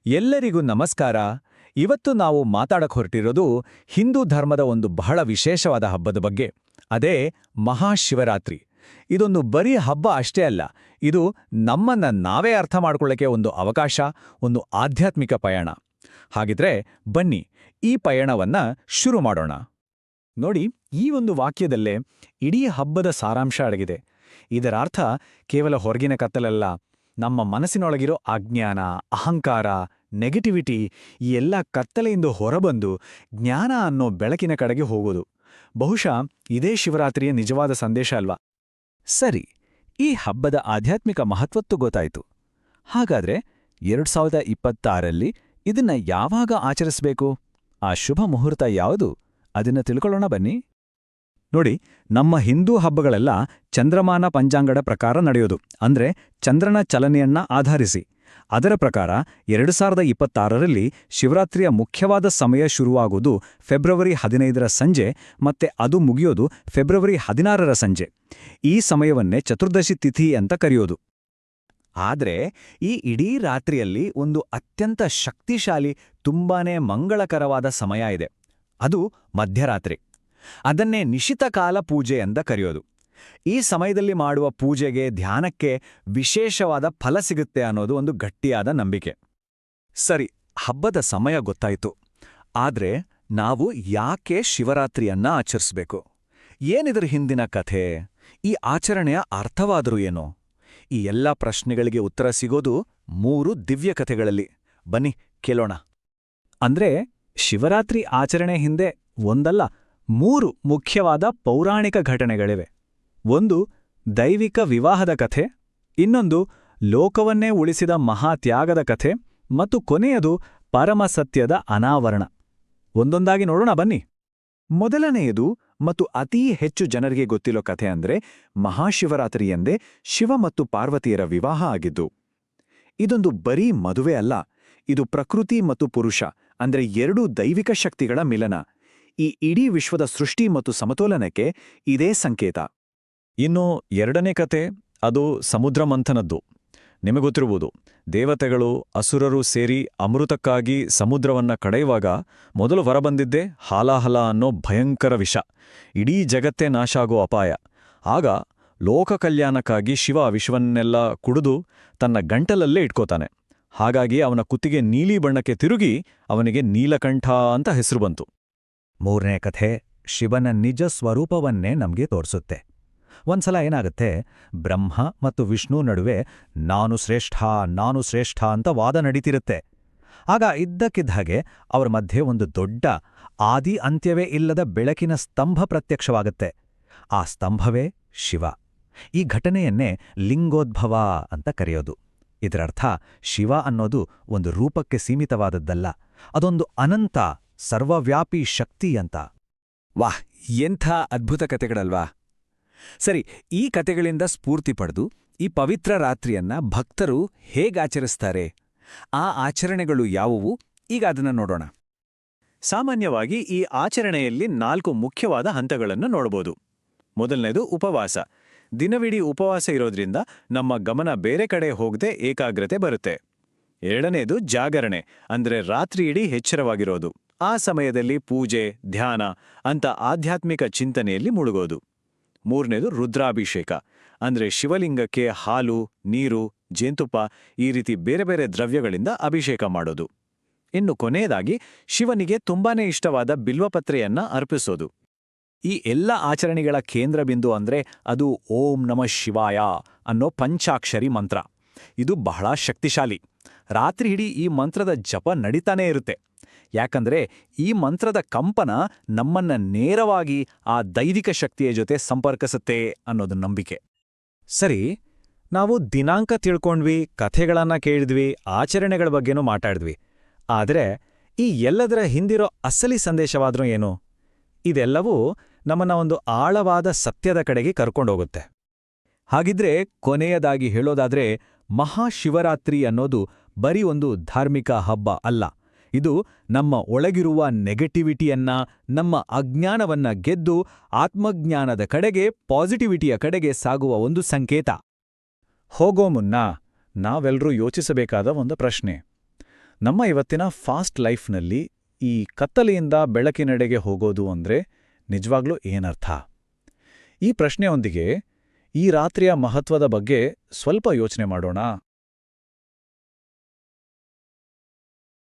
ಎಲ್ಲರಿಗೂ ನಮಸ್ಕಾರ. ಇವತ್ತು ನಾವು ಮಾತಾಡಕ್ ಹೊರಟಿರೋದು ಹಿಂದೂ ಧರ್ಮದ ಒಂದು ಬಹಳ ವಿಶೇಷವಾದ ಹಬ್ಬದ ಬಗ್ಗೆ. ಅದೇ ಮಹಾಶಿವರಾತ್ರಿ. ಇದೊಂದು ಬರೀ ಹಬ್ಬ ಅಷ್ಟೇ ಅಲ್ಲ, ಇದು ನಮ್ಮನ್ನ ನಾವೇ ಅರ್ಥ ಮಾಡ್ಕೊಳ್ಳಕ್ಕೆ ಒಂದು ಅವಕಾಶ, ಒಂದು ಆಧ್ಯಾತ್ಮಿಕ ಪಯಣ. ಹಾಗಿದ್ರೆ ಬನ್ನಿ ಈ ಪಯಣವನ್ನ ಶುರು ಮಾಡೋಣ. ನೋಡಿ, ಈ ಒಂದು ವಾಕ್ಯದಲ್ಲೇ ಇಡೀ ಹಬ್ಬದ ಸಾರಾಂಶ ಅಡಗಿದೆ. ಇದರ ಅರ್ಥ ಕೇವಲ ಹೊರಗಿನ ಕತ್ತಲಲ್ಲ, ನಮ್ಮ ಮನಸ್ಸಿನೊಳಗಿರೋ ಅಜ್ಞಾನ, ಅಹಂಕಾರ, ನೆಗೆಟಿವಿಟಿ ಈ ಎಲ್ಲ ಕತ್ತಲೆಯಿಂದ ಹೊರಬಂದು ಜ್ಞಾನ ಅನ್ನೋ ಬೆಳಕಿನ ಕಡೆಗೆ ಹೋಗೋದು. ಬಹುಶಃ ಇದೇ ಶಿವರಾತ್ರಿಯ ನಿಜವಾದ ಸಂದೇಶ ಅಲ್ವಾ? ಸರಿ, ಈ ಹಬ್ಬದ ಆಧ್ಯಾತ್ಮಿಕ ಮಹತ್ವತ್ತು ಗೊತ್ತಾಯ್ತು. ಹಾಗಾದ್ರೆ 2026ರಲ್ಲಿ ಇದನ್ನ ಯಾವಾಗ ಆಚರಿಸಬೇಕು? ಆ ಶುಭ ಮುಹೂರ್ತ ಯಾವುದು? ಅದನ್ನ ತಿಳ್ಕೊಳ್ಳೋಣ ಬನ್ನಿ. ನೋಡಿ, ನಮ್ಮ ಹಿಂದೂ ಹಬ್ಬಗಳೆಲ್ಲ ಚಂದ್ರಮಾನ ಪಂಚಾಂಗದ ಪ್ರಕಾರ ನಡೆಯೋದು, ಅಂದ್ರೆ ಚಂದ್ರನ ಚಲನೆಯನ್ನ ಆಧರಿಸಿ. ಅದರ ಪ್ರಕಾರ 2026ರಲ್ಲಿ ಶಿವರಾತ್ರಿಯ ಮುಖ್ಯವಾದ ಸಮಯ ಶುರುವಾಗುವುದು ಫೆಬ್ರವರಿ 15ರ ಸಂಜೆ ಮತ್ತೆ ಅದು ಮುಗಿಯೋದು ಫೆಬ್ರವರಿ 16ರ ಸಂಜೆ. ಈ ಸಮಯವನ್ನೇ ಚತುರ್ದಶಿ ತಿಥಿ ಅಂತ ಕರೆಯೋದು. ಆದ್ರೆ ಈ ಇಡೀ ರಾತ್ರಿಯಲ್ಲಿ ಒಂದು ಅತ್ಯಂತ ಶಕ್ತಿಶಾಲಿ, ತುಂಬಾನೇ ಮಂಗಳಕರವಾದ ಸಮಯ ಇದೆ. ಅದು ಮಧ್ಯರಾತ್ರಿ. ಅದನ್ನೇ ನಿಶಿತಕಾಲ ಪೂಜೆ ಅಂತ ಕರೆಯೋದು. ಈ ಸಮಯದಲ್ಲಿ ಮಾಡುವ ಪೂಜೆಗೆ, ಧ್ಯಾನಕ್ಕೆ ವಿಶೇಷವಾದ ಫಲ ಸಿಗುತ್ತೆ ಅನ್ನೋದು ಒಂದು ಗಟ್ಟಿಯಾದ ನಂಬಿಕೆ. ಸರಿ, ಹಬ್ಬದ ಸಮಯ ಗೊತ್ತಾಯ್ತು. ಆದ್ರೆ ನಾವು ಯಾಕೆ ಶಿವರಾತ್ರಿಯನ್ನ ಆಚರಿಸ್ಬೇಕು? ಏನಿದ್ರ ಹಿಂದಿನ ಕಥೆ? ಈ ಆಚರಣೆಯ ಅರ್ಥವಾದರೂ ಏನು? ಈ ಎಲ್ಲ ಪ್ರಶ್ನೆಗಳಿಗೆ ಉತ್ತರ ಸಿಗೋದು 3 ದಿವ್ಯ ಕಥೆಗಳಲ್ಲಿ. ಬನ್ನಿ ಕೇಳೋಣ. ಅಂದ್ರೆ ಶಿವರಾತ್ರಿ ಆಚರಣೆ ಹಿಂದೆ ಒಂದಲ್ಲ, 3 ಮುಖ್ಯವಾದ ಪೌರಾಣಿಕ ಘಟನೆಗಳಿವೆ. ಒಂದು ದೈವಿಕ ವಿವಾಹದ ಕಥೆ, ಇನ್ನೊಂದು ಲೋಕವನ್ನೇ ಉಳಿಸಿದ ಮಹಾತ್ಯಾಗದ ಕಥೆ, ಮತ್ತು ಕೊನೆಯದು ಪರಮಸತ್ಯದ ಅನಾವರಣ. ಒಂದೊಂದಾಗಿ ನೋಡೋಣ ಬನ್ನಿ. ಮೊದಲನೆಯದು ಮತ್ತು ಅತೀ ಹೆಚ್ಚು ಜನರಿಗೆ ಗೊತ್ತಿರೋ ಕಥೆ ಅಂದ್ರೆ ಮಹಾಶಿವರಾತ್ರಿ ಎಂದೇ ಶಿವ ಮತ್ತು ಪಾರ್ವತಿಯರ ವಿವಾಹ ಆಗಿದ್ದು. ಇದೊಂದು ಬರೀ ಮದುವೆ ಅಲ್ಲ, ಇದು ಪ್ರಕೃತಿ ಮತ್ತು ಪುರುಷ ಅಂದ್ರೆ 2 ದೈವಿಕ ಶಕ್ತಿಗಳ ಮಿಲನ. ಈ ಇಡೀ ವಿಶ್ವದ ಸೃಷ್ಟಿ ಮತ್ತು ಸಮತೋಲನಕ್ಕೆ ಇದೇ ಸಂಕೇತ. ಇನ್ನು ಎರಡನೇ ಕತೆ, ಅದು ಸಮುದ್ರ ಮಂಥನದ್ದು. ನಿಮಗೊತ್ತಿರುವುದು, ದೇವತೆಗಳು ಅಸುರರು ಸೇರಿ ಅಮೃತಕ್ಕಾಗಿ ಸಮುದ್ರವನ್ನ ಕಡೆಯುವಾಗ ಮೊದಲು ಹೊರಬಂದಿದ್ದೇ ಹಾಲಾಹಲ ಅನ್ನೋ ಭಯಂಕರ ವಿಷ. ಇಡೀ ಜಗತ್ತೇ ನಾಶ ಆಗೋ ಅಪಾಯ. ಆಗ ಲೋಕ ಕಲ್ಯಾಣಕ್ಕಾಗಿ ಶಿವ ವಿಶ್ವನ್ನೆಲ್ಲ ಕುಡಿದು ತನ್ನ ಗಂಟಲಲ್ಲೇ ಇಟ್ಕೋತಾನೆ. ಹಾಗಾಗಿ ಅವನ ಕುತ್ತಿಗೆ ನೀಲಿ ಬಣ್ಣಕ್ಕೆ ತಿರುಗಿ ಅವನಿಗೆ ನೀಲಕಂಠ ಅಂತ ಹೆಸರು ಬಂತು. ಮೂರನೇ ಕಥೆ ಶಿವನ ನಿಜ ಸ್ವರೂಪವನ್ನೇ ನಮ್ಗೆ ತೋರಿಸುತ್ತೆ. ಒಂದ್ಸಲ ಏನಾಗುತ್ತೆ, ಬ್ರಹ್ಮ ಮತ್ತು ವಿಷ್ಣು ನಡುವೆ ನಾನು ಶ್ರೇಷ್ಠ ಅಂತ ವಾದ ನಡೀತಿರುತ್ತೆ. ಆಗ ಇದ್ದಕ್ಕಿದ್ದ ಹಾಗೆ ಅವರ ಮಧ್ಯೆ ಒಂದು ದೊಡ್ಡ, ಆದಿ ಅಂತ್ಯವೇ ಇಲ್ಲದ ಬೆಳಕಿನ ಸ್ತಂಭ ಪ್ರತ್ಯಕ್ಷವಾಗುತ್ತೆ. ಆ ಸ್ತಂಭವೇ ಶಿವ. ಈ ಘಟನೆಯನ್ನೇ ಲಿಂಗೋದ್ಭವ ಅಂತ ಕರೆಯೋದು. ಇದರರ್ಥ ಶಿವ ಅನ್ನೋದು ಒಂದು ರೂಪಕ್ಕೆ ಸೀಮಿತವಾದದ್ದಲ್ಲ, ಅದೊಂದು ಅನಂತ ಸರ್ವವ್ಯಾಪಿ ಶಕ್ತಿ ಅಂತ. ವಾಹ್, ಎಂಥ ಅದ್ಭುತ ಕತೆಗಳಲ್ವಾ? ಸರಿ, ಈ ಕತೆಗಳಿಂದ ಸ್ಫೂರ್ತಿ ಪಡೆದು ಈ ಪವಿತ್ರ ರಾತ್ರಿಯನ್ನ ಭಕ್ತರು ಹೇಗಾಚರಿಸ್ತಾರೆ? ಆ ಆಚರಣೆಗಳು ಯಾವುವು? ಈಗ ಅದನ್ನ ನೋಡೋಣ. ಸಾಮಾನ್ಯವಾಗಿ ಈ ಆಚರಣೆಯಲ್ಲಿ 4 ಮುಖ್ಯವಾದ ಹಂತಗಳನ್ನು ನೋಡಬಹುದು. ಮೊದಲನೇದು ಉಪವಾಸ. ದಿನವಿಡೀ ಉಪವಾಸ ಇರೋದ್ರಿಂದ ನಮ್ಮ ಗಮನ ಬೇರೆ ಕಡೆ ಹೋಗದೆ ಏಕಾಗ್ರತೆ ಬರುತ್ತೆ. ಎರಡನೇದು ಜಾಗರಣೆ, ಅಂದ್ರೆ ರಾತ್ರಿ ಇಡೀ ಎಚ್ಚರವಾಗಿರೋದು. ಆ ಸಮಯದಲ್ಲಿ ಪೂಜೆ, ಧ್ಯಾನ ಅಂತ ಆಧ್ಯಾತ್ಮಿಕ ಚಿಂತನೆಯಲ್ಲಿ ಮುಳುಗೋದು. ಮೂರನೇದು ರುದ್ರಾಭಿಷೇಕ, ಅಂದ್ರೆ ಶಿವಲಿಂಗಕ್ಕೆ ಹಾಲು, ನೀರು, ಜೇನುತುಪ್ಪ ಈ ರೀತಿ ಬೇರೆ ಬೇರೆ ದ್ರವ್ಯಗಳಿಂದ ಅಭಿಷೇಕ ಮಾಡೋದು. ಇನ್ನು ಕೊನೆಯದಾಗಿ ಶಿವನಿಗೆ ತುಂಬಾನೇ ಇಷ್ಟವಾದ ಬಿಲ್ವಪತ್ರೆಯನ್ನ ಅರ್ಪಿಸೋದು. ಈ ಎಲ್ಲ ಆಚರಣೆಗಳ ಕೇಂದ್ರ ಬಿಂದು ಅಂದ್ರೆ ಅದು ಓಂ ನಮಃ ಶಿವಾಯ ಅನ್ನೋ ಪಂಚಾಕ್ಷರಿ ಮಂತ್ರ. ಇದು ಬಹಳ ಶಕ್ತಿಶಾಲಿ. ರಾತ್ರಿ ಇಡೀ ಈ ಮಂತ್ರದ ಜಪ ನಡೀತಾನೇ ಇರುತ್ತೆ. ಯಾಕಂದ್ರೆ ಈ ಮಂತ್ರದ ಕಂಪನ ನಮ್ಮನ್ನ ನೇರವಾಗಿ ಆ ದೈವಿಕ ಶಕ್ತಿಯ ಜೊತೆ ಸಂಪರ್ಕಿಸುತ್ತೆ ಅನ್ನೋದು ನಂಬಿಕೆ. ಸರಿ, ನಾವು ದಿನಾಂಕ ತಿಳ್ಕೊಂಡ್ವಿ, ಕಥೆಗಳನ್ನ ಕೇಳಿದ್ವಿ, ಆಚರಣೆಗಳ ಬಗ್ಗೆನೂ ಮಾತಾಡಿದ್ವಿ. ಆದರೆ ಈ ಎಲ್ಲದರ ಹಿಂದಿರೋ ಅಸಲಿ ಸಂದೇಶವಾದ್ರೂ ಏನು? ಇದೆಲ್ಲವೂ ನಮ್ಮನ್ನ ಒಂದು ಆಳವಾದ ಸತ್ಯದ ಕಡೆಗೆ ಕರ್ಕೊಂಡೋಗುತ್ತೆ. ಹಾಗಿದ್ರೆ ಕೊನೆಯದಾಗಿ ಹೇಳೋದಾದ್ರೆ, ಮಹಾಶಿವರಾತ್ರಿ ಅನ್ನೋದು ಬರೀ ಒಂದು ಧಾರ್ಮಿಕ ಹಬ್ಬ ಅಲ್ಲ. ಇದು ನಮ್ಮ ಒಳಗಿರುವ ನೆಗೆಟಿವಿಟಿಯನ್ನ, ನಮ್ಮ ಅಜ್ಞಾನವನ್ನ ಗೆದ್ದು ಆತ್ಮಜ್ಞಾನದ ಕಡೆಗೆ, ಪಾಸಿಟಿವಿಟಿಯ ಕಡೆಗೆ ಸಾಗುವ ಒಂದು ಸಂಕೇತ. ಹೋಗೋ ಮುನ್ನ ನಾವೆಲ್ಲರೂ ಯೋಚಿಸಬೇಕಾದ ಒಂದು ಪ್ರಶ್ನೆ. ನಮ್ಮ ಇವತ್ತಿನ ಫಾಸ್ಟ್ ಲೈಫ್ನಲ್ಲಿ ಈ ಕತ್ತಲೆಯಿಂದ ಬೆಳಕಿನೆಡೆಗೆ ಹೋಗೋದು ಅಂದ್ರೆ ನಿಜವಾಗ್ಲೂ ಏನರ್ಥ? ಈ ಪ್ರಶ್ನೆಯೊಂದಿಗೆ ಈ ರಾತ್ರಿಯ ಮಹತ್ವದ ಬಗ್ಗೆ ಸ್ವಲ್ಪ ಯೋಚನೆ ಮಾಡೋಣ.